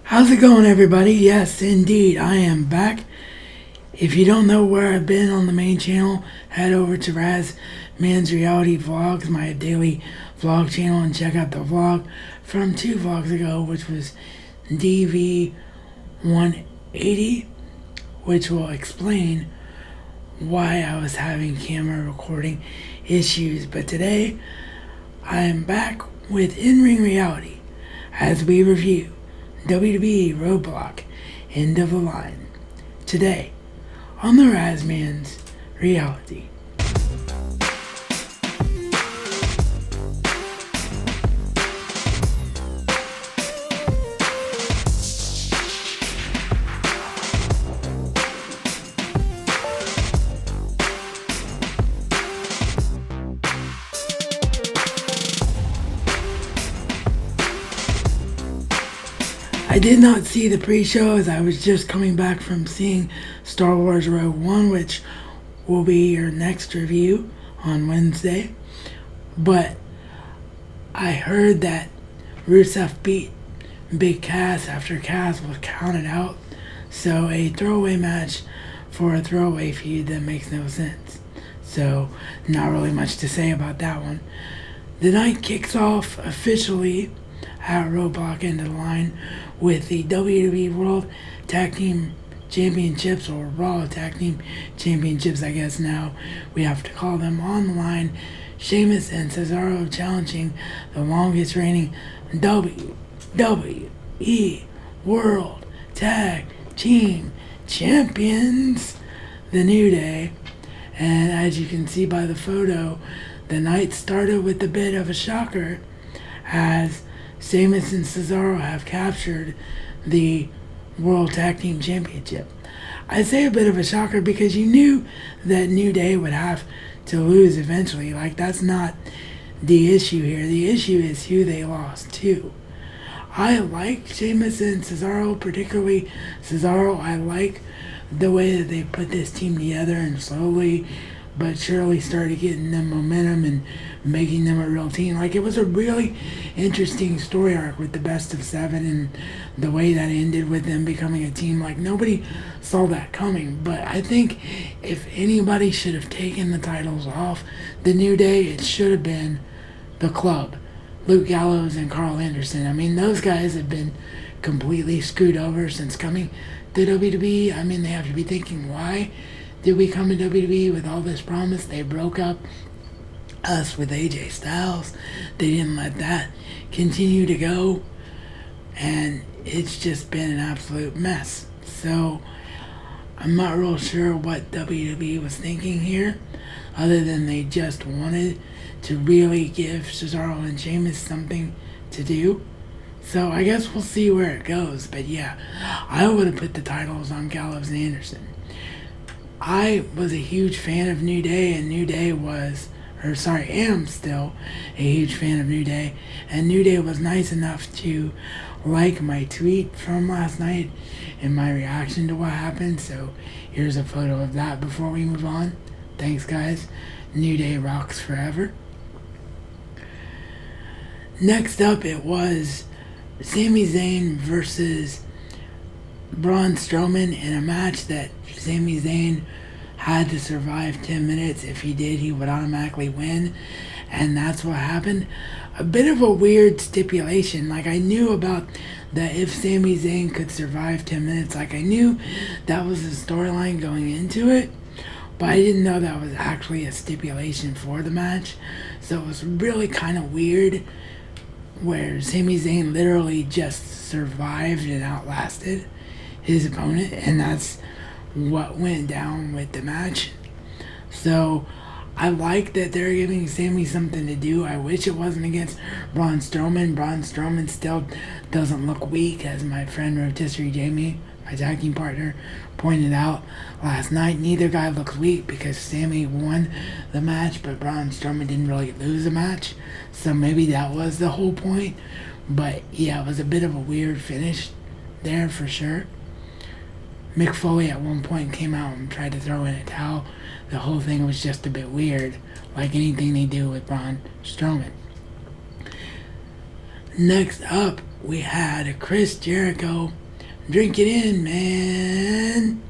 How's it going, everybody? Yes, indeed, I am back. If you don't know where I've been on the main channel, head over to Man's Reality Vlogs, my daily vlog channel, and check out the vlog from 2 vlogs ago, which was DV 180, which will explain why I was having camera recording issues. But today, I am back with In-Ring Reality as we review WWE Roadblock, End of the Line, today on the Man's Reality. I did not see the pre-show as I was just coming back from seeing Star Wars Rogue One, which will be your next review on Wednesday. But I heard that Rusev beat Big Cass after Cass was counted out. So a throwaway match for a throwaway feud that makes no sense. So not really much to say about that one. The night kicks off officially at Roadblock End of the Line with the WWE World Tag Team Championships, or Raw Tag Team Championships, I guess now we have to call them, on the line. Sheamus and Cesaro challenging the longest reigning WWE World Tag Team Champions, The New Day. And as you can see by the photo, the night started with a bit of a shocker as Sheamus and Cesaro have captured the World Tag Team Championship. I say a bit of a shocker because you knew that New Day would have to lose eventually. Like, that's not the issue here. The issue is who they lost to. I like Sheamus and Cesaro, particularly Cesaro. I like the way that they put this team together and slowly but surely started getting them momentum and making them a real team. Like, it was a really interesting story arc with the best of 7 and the way that ended with them becoming a team. Like, nobody saw that coming. But I think if anybody should have taken the titles off the New Day, it should have been the Club, Luke Gallows and Carl Anderson. I mean, those guys have been completely screwed over since coming to WWE. I mean, they have to be thinking, why did we come to WWE with all this promise? They broke up us with AJ Styles. They didn't let that continue to go. And it's just been an absolute mess. So I'm not real sure what WWE was thinking here, other than they just wanted to really give Cesaro and Sheamus something to do. So I guess we'll see where it goes. But yeah, I would have put the titles on Gallows and Anderson. I was a huge fan of New Day, and am still a huge fan of New Day. And New Day was nice enough to like my tweet from last night and my reaction to what happened. So here's a photo of that before we move on. Thanks, guys. New Day rocks forever. Next up, it was Sami Zayn versus Braun Strowman in a match that Sami Zayn had to survive 10 minutes. If he did, he would automatically win, and that's what happened. A bit of a weird stipulation. Like, I knew about that if Sami Zayn could survive 10 minutes, like, I knew that was the storyline going into it, but I didn't know that was actually a stipulation for the match. So it was really kind of weird, where Sami Zayn literally just survived and outlasted his opponent, and that's what went down with the match. So I like that they're giving Sami something to do. I wish it wasn't against Braun Strowman. Braun Strowman still doesn't look weak, as my friend Rotisserie Jamie, my tag team partner, pointed out last night. Neither guy looks weak because Sami won the match, but Braun Strowman didn't really lose the match. So maybe that was the whole point. But yeah, it was a bit of a weird finish there for sure. Mick Foley at one point came out and tried to throw in a towel. The whole thing was just a bit weird, like anything they do with Braun Strowman. Next up, we had Chris Jericho, drink it in, man,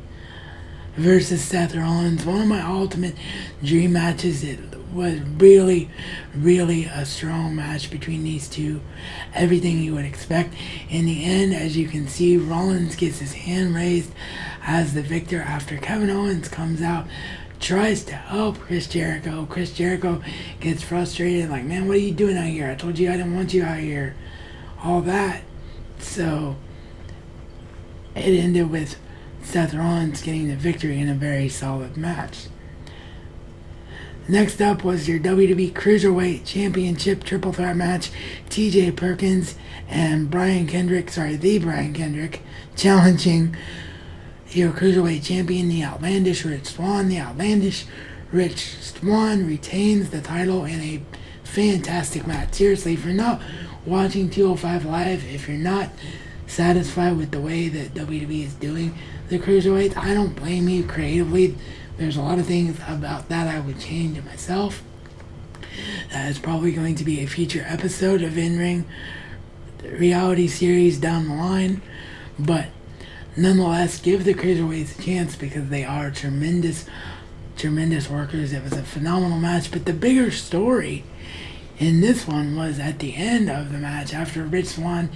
versus Seth Rollins. One of my ultimate dream matches. It was really, really a strong match between these two. Everything you would expect. In the end, as you can see, Rollins gets his hand raised as the victor after Kevin Owens comes out, tries to help Chris Jericho. Chris Jericho gets frustrated, like, man, what are you doing out here? I told you I didn't want you out here. All that. So it ended with Seth Rollins getting the victory in a very solid match. Next up was your WWE Cruiserweight Championship Triple Threat match. TJ Perkins and the Brian Kendrick, challenging your Cruiserweight Champion, the Outlandish Rich Swann. The Outlandish Rich Swann retains the title in a fantastic match. Seriously, if you're not watching 205 Live, if you're not satisfied with the way that WWE is doing the Cruiserweights, I don't blame you creatively. There's a lot of things about that I would change myself. That is probably going to be a future episode of In-Ring reality series down the line. But nonetheless, give the Cruiserweights a chance because they are tremendous workers. It was a phenomenal match. But the bigger story in this one was at the end of the match, after Rich Swann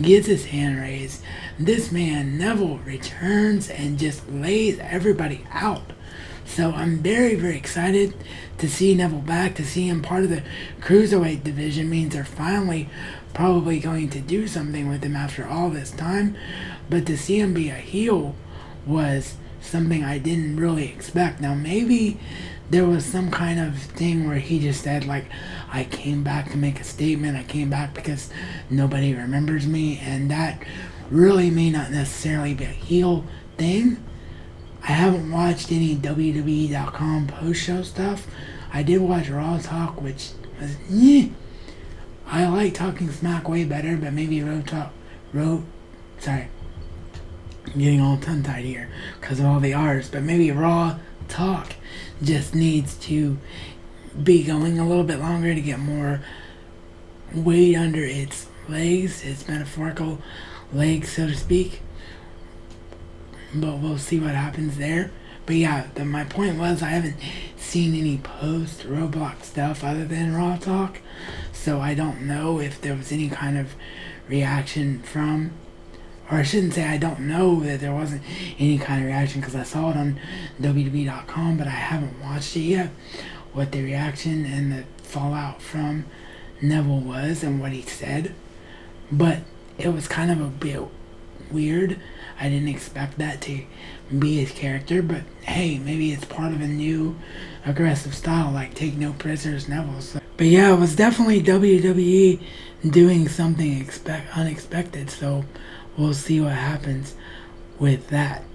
gets his hand raised, this man, Neville, returns and just lays everybody out. So I'm very, very excited to see Neville back. To see him part of the Cruiserweight division means they're finally probably going to do something with him after all this time. But to see him be a heel was something I didn't really expect. Now, maybe there was some kind of thing where he just said, like, I came back to make a statement. I came back because nobody remembers me. And that really may not necessarily be a heel thing. I haven't watched any WWE.com post-show stuff. I did watch Raw Talk, which was, I like Talking Smack way better, but maybe I'm getting all tongue-tied here because of all the R's, but maybe Raw Talk just needs to be going a little bit longer to get more weight under its legs, its metaphorical legs, so to speak. But we'll see what happens there. But yeah, my point was I haven't seen any post-Roadblock stuff other than Raw Talk. So I don't know if there was any kind of reaction from, or I shouldn't say I don't know that there wasn't any kind of reaction because I saw it on WWE.com, but I haven't watched it yet. What the reaction and the fallout from Neville was and what he said. But it was kind of a bit weird. I didn't expect that to be his character, but hey, maybe it's part of a new aggressive style, like take no prisoners Neville. So. But yeah, it was definitely WWE doing something unexpected, so we'll see what happens with that.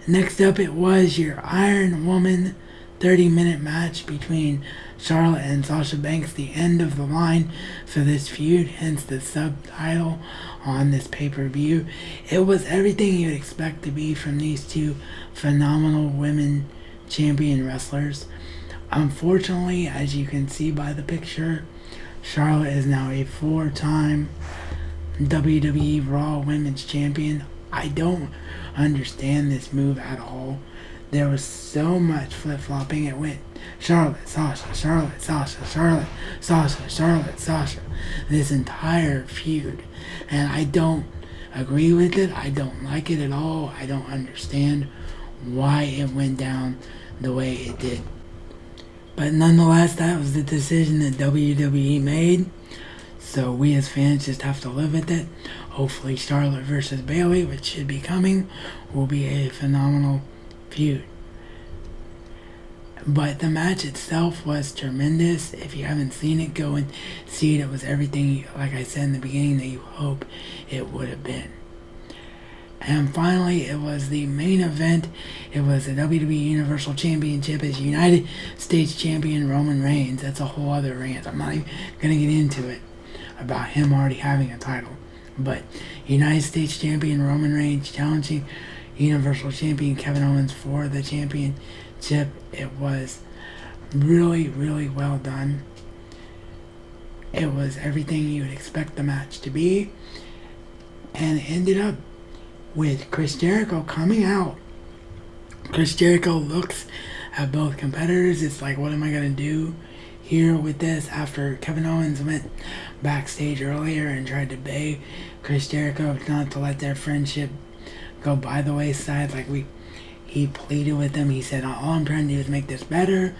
Next up, it was your Iron Woman 30-minute match between Charlotte and Sasha Banks, the end of the line for this feud, hence the subtitle on this pay-per-view. It was everything you'd expect to be from these two phenomenal women champion wrestlers. Unfortunately, as you can see by the picture, Charlotte is now a 4-time WWE Raw Women's Champion. I don't understand this move at all. There was so much flip-flopping. It went Charlotte, Sasha, Charlotte, Sasha, Charlotte, Sasha, Charlotte, Sasha. This entire feud. And I don't agree with it. I don't like it at all. I don't understand why it went down the way it did. But nonetheless, that was the decision that WWE made. So we as fans just have to live with it. Hopefully Charlotte versus Bayley, which should be coming, will be a phenomenal feud. But the match itself was tremendous. If you haven't seen it, go and see it. It was everything, like I said in the beginning, that you hope it would have been. And finally, it was the main event. It was the WWE Universal Championship as United States Champion Roman Reigns. That's a whole other rant. I'm not even going to get into it about him already having a title. But United States Champion Roman Reigns challenging Universal Champion Kevin Owens for the championship. It was really, really well done. It was everything you would expect the match to be. And it ended up with Chris Jericho coming out. Chris Jericho looks at both competitors. It's like, what am I going to do here with this? After Kevin Owens went backstage earlier and tried to beg Chris Jericho not to let their friendship go by the wayside. Like, he pleaded with them. He said, all I'm trying to do is make this better.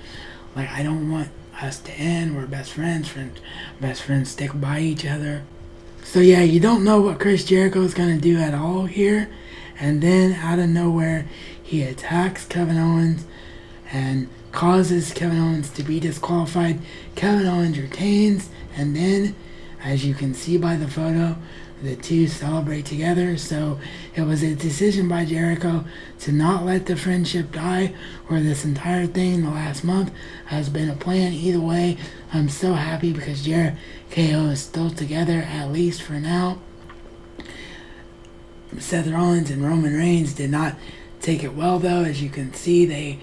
Like, I don't want us to end. We're best friends. Best friends stick by each other. So yeah, you don't know what Chris Jericho is going to do at all here. And then out of nowhere, he attacks Kevin Owens and causes Kevin Owens to be disqualified. Kevin Owens retains, and then, as you can see by the photo, the two celebrate together. So it was a decision by Jericho to not let the friendship die, where this entire thing the last month has been a plan. Either way, I'm so happy because Jericho is still together, at least for now. Seth Rollins and Roman Reigns did not take it well, though. As you can see, they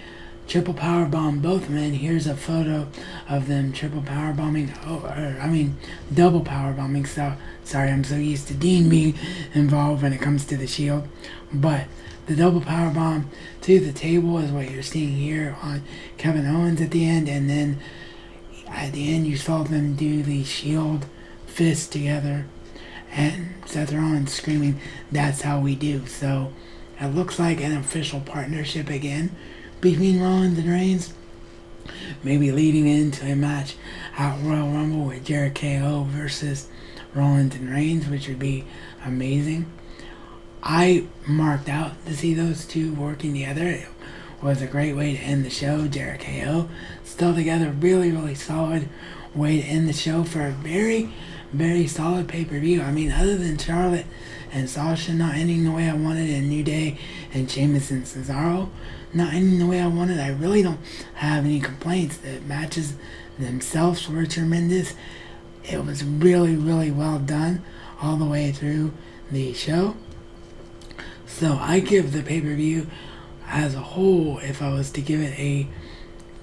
triple powerbomb both men. Here's a photo of them triple powerbombing. Double powerbombing. So sorry, I'm so used to Dean being involved when it comes to the Shield. But the double powerbomb to the table is what you're seeing here on Kevin Owens at the end. And then at the end, you saw them do the Shield fist together. And Seth Rollins screaming, "That's how we do." So it looks like an official partnership again between Rollins and Reigns, maybe leading into a match at Royal Rumble with Jericho versus Rollins and Reigns, which would be amazing. I marked out to see those two working together. It was a great way to end the show. Jericho still together, really, really solid way to end the show for a very, very solid pay-per-view. I mean, other than Charlotte and Sasha not ending the way I wanted, and New Day and Sheamus and Cesaro not ending the way I wanted, I really don't have any complaints. The matches themselves were tremendous. It was really, really well done all the way through the show. So I give the pay-per-view as a whole, if I was to give it a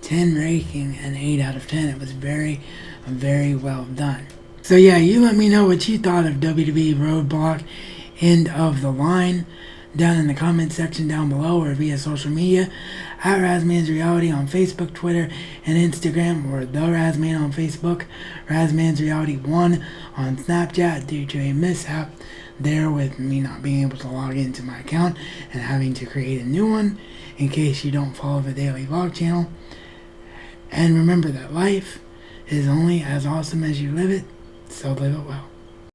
10 ranking, an 8 out of 10. It was very, very well done. So yeah, you let me know what you thought of WWE Roadblock End of the Line down in the comment section down below, or via social media at Razman's Reality on Facebook, Twitter, and Instagram, or The Razman on Facebook, Razman's Reality 1 on Snapchat, due to a mishap there with me not being able to log into my account and having to create a new one in case you don't follow the daily vlog channel. And remember that life is only as awesome as you live it, so live it well.